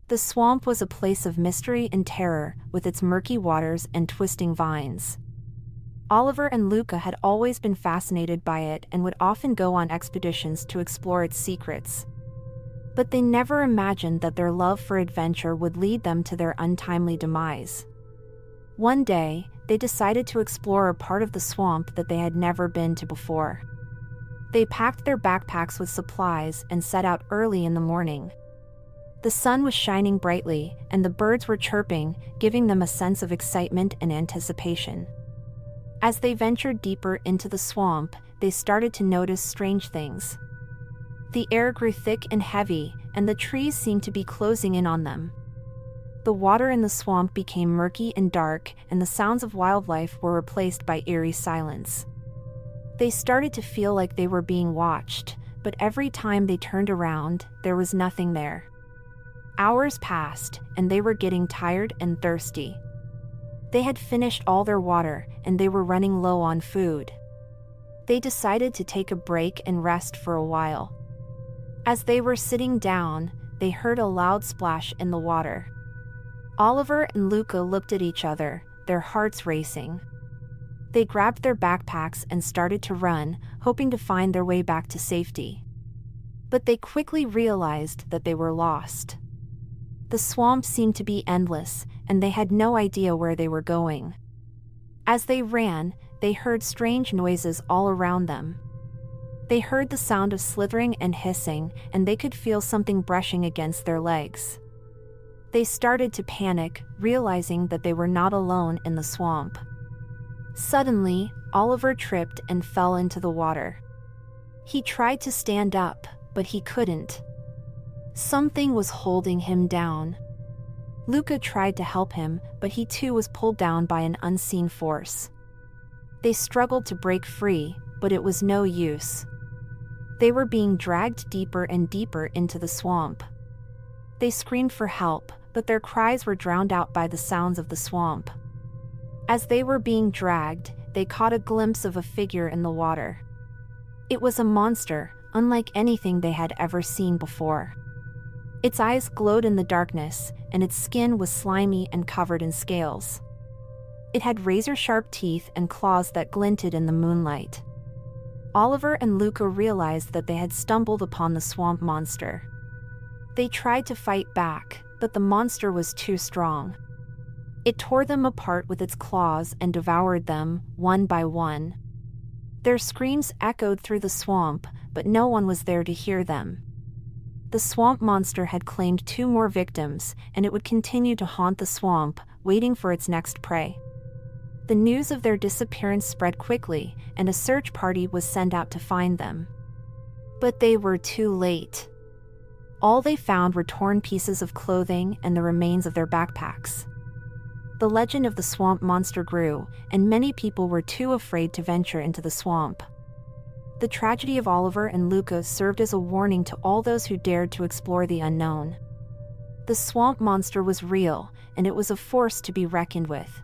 The swamp was a place of mystery and terror, with its murky waters and twisting vines. Oliver and Luca had always been fascinated by it and would often go on expeditions to explore its secrets. But they never imagined that their love for adventure would lead them to their untimely demise. One day, they decided to explore a part of the swamp that they had never been to before. They packed their backpacks with supplies and set out early in the morning. The sun was shining brightly, and the birds were chirping, giving them a sense of excitement and anticipation. As they ventured deeper into the swamp, they started to notice strange things. The air grew thick and heavy, and the trees seemed to be closing in on them. The water in the swamp became murky and dark, and the sounds of wildlife were replaced by eerie silence. They started to feel like they were being watched, but every time they turned around, there was nothing there. Hours passed, and they were getting tired and thirsty. They had finished all their water, and they were running low on food. They decided to take a break and rest for a while. As they were sitting down, they heard a loud splash in the water. Oliver and Luca looked at each other, their hearts racing. They grabbed their backpacks and started to run, hoping to find their way back to safety. But they quickly realized that they were lost. The swamp seemed to be endless, and they had no idea where they were going. As they ran, they heard strange noises all around them. They heard the sound of slithering and hissing, and they could feel something brushing against their legs. They started to panic, realizing that they were not alone in the swamp. Suddenly, Oliver tripped and fell into the water. He tried to stand up, but he couldn't. Something was holding him down. Luca tried to help him, but he too was pulled down by an unseen force. They struggled to break free, but it was no use. They were being dragged deeper and deeper into the swamp. They screamed for help, but their cries were drowned out by the sounds of the swamp. As they were being dragged, they caught a glimpse of a figure in the water. It was a monster, unlike anything they had ever seen before. Its eyes glowed in the darkness, and its skin was slimy and covered in scales. It had razor-sharp teeth and claws that glinted in the moonlight. Oliver and Luca realized that they had stumbled upon the swamp monster. They tried to fight back, but the monster was too strong. It tore them apart with its claws and devoured them, one by one. Their screams echoed through the swamp, but no one was there to hear them. The swamp monster had claimed 2 more victims, and it would continue to haunt the swamp, waiting for its next prey. The news of their disappearance spread quickly, and a search party was sent out to find them. But they were too late. All they found were torn pieces of clothing and the remains of their backpacks. The legend of the swamp monster grew, and many people were too afraid to venture into the swamp. The tragedy of Oliver and Luca served as a warning to all those who dared to explore the unknown. The swamp monster was real, and it was a force to be reckoned with.